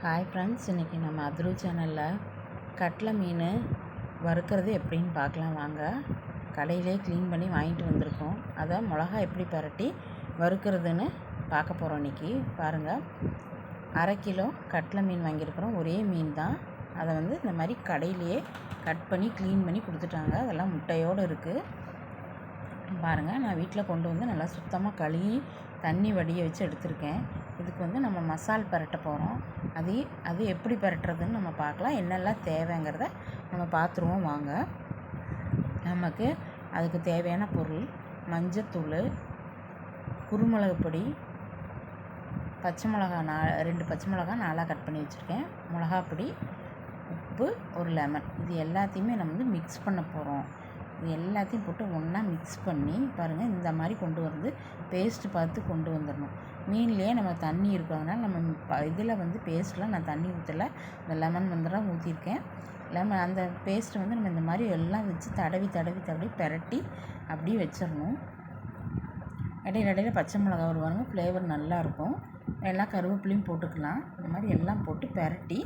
Hi friends, இன்றைக்கி நம்ம அதிரு சேனலில் கட்லை மீன் வறுக்கிறது எப்படின்னு பார்க்கலாம் வாங்க. கடையிலே க்ளீன் பண்ணி வாங்கிட்டு வந்திருக்கோம். அதை மிளகா எப்படி பரட்டி வறுக்கிறதுன்னு பார்க்க போகிறோம். இன்றைக்கி பாருங்கள், 1/2 கிலோ கட்லை மீன் வாங்கியிருக்கிறோம். ஒரே மீன் தான். அதை இந்த மாதிரி கடையிலேயே கட் பண்ணி க்ளீன் பண்ணி கொடுத்துட்டாங்க. அதெல்லாம் முட்டையோடு இருக்குது. பாருங்கள், நான் வீட்டில் கொண்டு வந்து நல்லா சுத்தமாக கழுவி தண்ணி வடிய வச்சு எடுத்திருக்கேன். இதுக்கு நம்ம மசால் பரட்ட போகிறோம். அது எப்படி பரட்டுறதுன்னு நம்ம பார்க்கலாம். என்னெல்லாம் தேவைங்கிறத நம்ம பார்த்துருவோம் வாங்க. நமக்கு அதுக்கு தேவையான பொருள்: மஞ்சத்தூள், குருமிளகு பொடி, பச்சை மிளகா 2 பச்சை மிளகா 4 கட் பண்ணி வச்சுருக்கேன், மிளகாப்பொடி, உப்பு, ஒரு லெமன். இது எல்லாத்தையுமே நம்ம மிக்ஸ் பண்ண போகிறோம். இது எல்லாத்தையும் போட்டு ஒன்றா மிக்ஸ் பண்ணி பாருங்கள், இந்த மாதிரி கொண்டு வந்து பேஸ்ட்டு பார்த்து கொண்டு வந்துடணும். மீன்லேயே நம்ம தண்ணி இருக்கிறதுனால நம்ம இதில் பேஸ்ட்டில் நான் தண்ணி ஊற்றலை, இந்த லெமன் தான் ஊற்றிருக்கேன். லெமன் அந்த பேஸ்ட்டை நம்ம இந்த மாதிரி எல்லாம் வச்சு தடவி தடவி தடவி பெரட்டி அப்படியே வச்சிடணும். இடையில பச்சை மிளகா வருவாங்க, ஃப்ளேவர் நல்லாயிருக்கும். எல்லாம் கருவேப்பிலையும் போட்டுக்கலாம். இந்த மாதிரி எல்லாம் போட்டு பெரட்டி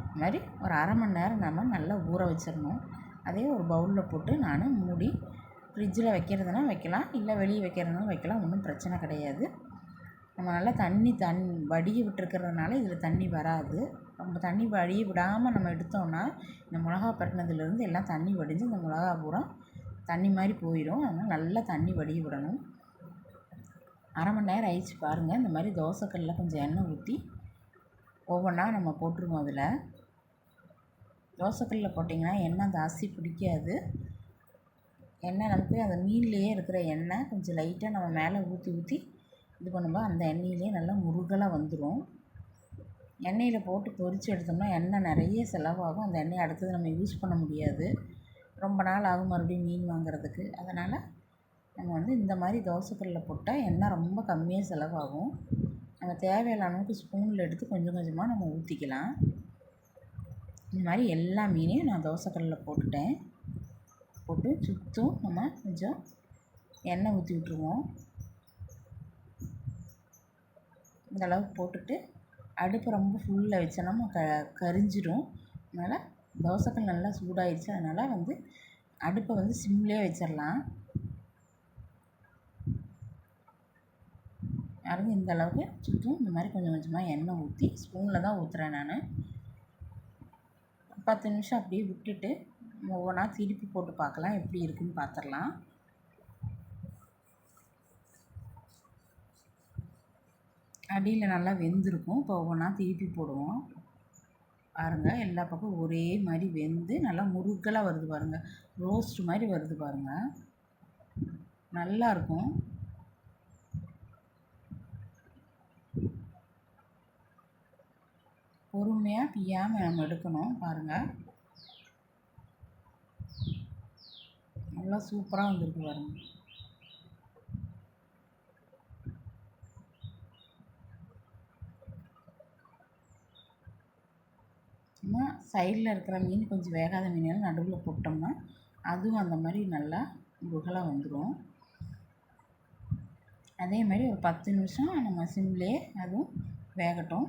இந்த மாதிரி ஒரு 1/2 மணி நேரம் நம்ம நல்லா ஊற வச்சிடணும். அதே ஒரு பவுலில் போட்டு நான் மூடி ஃப்ரிட்ஜில் வைக்கிறதுனா வைக்கலாம், இல்லை வெளியே வைக்கிறதுனாலும் வைக்கலாம், ஒன்றும் பிரச்சனை கிடையாது. நம்ம நல்லா தண்ணி வடிய விட்டுருக்கிறதுனால இதில் தண்ணி வராது. நம்ம தண்ணி வடிய விடாமல் நம்ம எடுத்தோம்னா இந்த மிளகா பட்டினதுலேருந்து எல்லாம் தண்ணி வடிஞ்சு இந்த மிளகா பூரா தண்ணி மாதிரி போயிடும். அதனால் நல்லா தண்ணி வடிய விடணும். 1/2 மணி நேரம் ஆயிடுச்சு பாருங்கள். இந்த மாதிரி தோசைக்கல்லில் கொஞ்சம் எண்ணெய் ஊற்றி ஒவ்வொன்றா நம்ம போட்டுருவோம். அதில் தோசைக்கல்லில் போட்டிங்கன்னா எண்ணெய் ஜாஸ்தி பிடிக்காது. எண்ணெய் நமக்கு அந்த மீன்லேயே இருக்கிற எண்ணெய் கொஞ்சம் லைட்டாக நம்ம மேலே ஊற்றி இது பண்ணும்போது அந்த எண்ணெயிலே நல்லா முருகலாக வந்துடும். எண்ணெயில் போட்டு பொரித்து எடுத்தோம்னா எண்ணெய் நிறைய செலவாகும். அந்த எண்ணெயை அடுத்தது நம்ம யூஸ் பண்ண முடியாது, ரொம்ப நாள் ஆகும் மறுபடியும் மீன் வாங்குறதுக்கு. அதனால் நம்ம இந்த மாதிரி தோசைக்கல்லில் போட்டால் எண்ணெய் ரொம்ப கம்மியாக செலவாகும். நம்ம தேவையான அளவுக்கு ஸ்பூனில் எடுத்து கொஞ்சம் கொஞ்சமாக நம்ம ஊற்றிக்கலாம். இந்த மாதிரி எல்லா மீனையும் நான் தோசைக்கல்லில் போட்டு சுற்றும் நம்ம கொஞ்சம் எண்ணெய் ஊற்றி விட்ருவோம். இந்த அளவுக்கு போட்டுட்டு அடுப்பு ரொம்ப ஃபுல்லில் வச்சோன்னா கரிஞ்சிடும். அதனால் தோசைக்கல் நல்லா சூடாகிடுச்சு. அதனால் அடுப்பை சிம்லேயே வச்சிடலாம். யாருங்க இந்த அளவுக்கு சுற்றும் இந்த மாதிரி கொஞ்சம் கொஞ்சமாக எண்ணெய் ஊற்றி ஸ்பூனில் தான் ஊற்றுறேன் நான். 10 நிமிஷம் அப்படியே விட்டுட்டு ஒவ்வொன்றா திருப்பி போட்டு பார்க்கலாம், எப்படி இருக்குன்னு பார்த்துடலாம். அடியில் நல்லா வெந்திருக்கும். இப்போ ஒவ்வொன்றா திருப்பி போடுவோம். பாருங்கள், எல்லா பக்கம் ஒரே மாதிரி வெந்து நல்லா முருகலாக வருது பாருங்கள், ரோஸ்ட் மாதிரி வருது பாருங்கள், நல்லாயிருக்கும். பொறுமையாக பியாமல் நம்ம எடுக்கணும். பாருங்கள், நல்லா சூப்பராக வந்துருக்கு பாருங்கள். சும்மா சைடில் இருக்கிற மீன் கொஞ்சம் வேகாத மீனெல்லாம் நடுவில் போட்டோம்னா அதுவும் அந்த மாதிரி நல்லா முருகலாக வந்துடும். அதே மாதிரி ஒரு 10 நிமிஷம் நம்ம சிம்லேயே அதுவும் வேகட்டும்.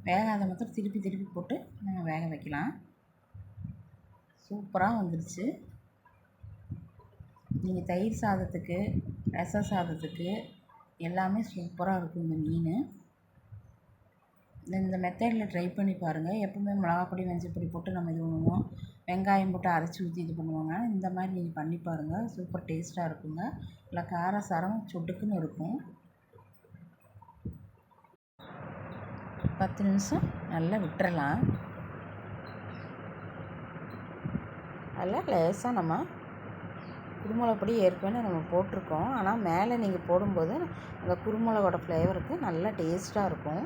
வேகாத மாத்திரம் திருப்பி திருப்பி போட்டு நம்ம வேக வைக்கலாம். சூப்பராக வந்துடுச்சு. நீங்கள் தயிர் சாதத்துக்கு, ரச சாதத்துக்கு எல்லாமே சூப்பராக இருக்கும் இந்த மீன். இந்த மெத்தடில் ட்ரை பண்ணி பாருங்கள். எப்பவுமே மிளகாப்பொடி மஞ்சப்பொடி போட்டு நம்ம இது பண்ணுவோம், வெங்காயம் போட்டு அரைச்சி ஊற்றி இது பண்ணுவாங்க. இந்த மாதிரி நீங்கள் பண்ணி பாருங்கள், சூப்பர் டேஸ்ட்டாக இருக்குங்க. இல்லை காரசாரம் சொட்டுக்குன்னு இருக்கும். 10 நிமிஷம் நல்லா விட்டுறலாம். அதில் லேசாக நம்ம குருமிளகு பொடி ஏற்கனவே நம்ம போட்டிருக்கோம். ஆனால் மேலே நீங்கள் போடும்போது அந்த குருமிளகோட ஃப்ளேவருக்கு நல்லா டேஸ்ட்டாக இருக்கும்.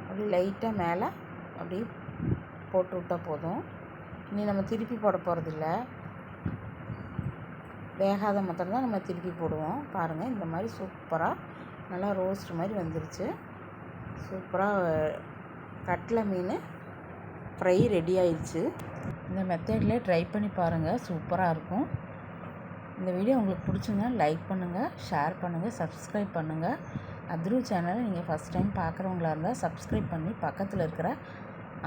அப்படி லைட்டாக மேலே அப்படி போட்டு விட்டால் போதும். இனி நம்ம திருப்பி போட போகிறதில்ல, வேகாத மாத்திரம் தான் நம்ம திருப்பி போடுவோம். பாருங்கள், இந்த மாதிரி சூப்பராக நல்லா ரோஸ்ட் மாதிரி வந்துருச்சு. சூப்பராக கட்லை மீன் ஃப்ரை ரெடி ஆயிடுச்சு. இந்த மெத்தட்லேயே ட்ரை பண்ணி பாருங்கள், சூப்பராக இருக்கும். இந்த வீடியோ உங்களுக்கு பிடிச்சிருந்தா லைக் பண்ணுங்கள், ஷேர் பண்ணுங்கள், சப்ஸ்கிரைப் பண்ணுங்கள். அத்ரு சேனலை நீங்கள் ஃபஸ்ட் டைம் பார்க்குறவங்களா இருந்தால் சப்ஸ்கிரைப் பண்ணி பக்கத்தில் இருக்கிற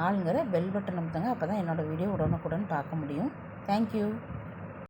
ஆளுங்கிற பெல் பட்டன் அமுத்துங்க. அப்போ தான் என்னோடய வீடியோ உடனுக்குடன் பார்க்க முடியும். தேங்க்யூ.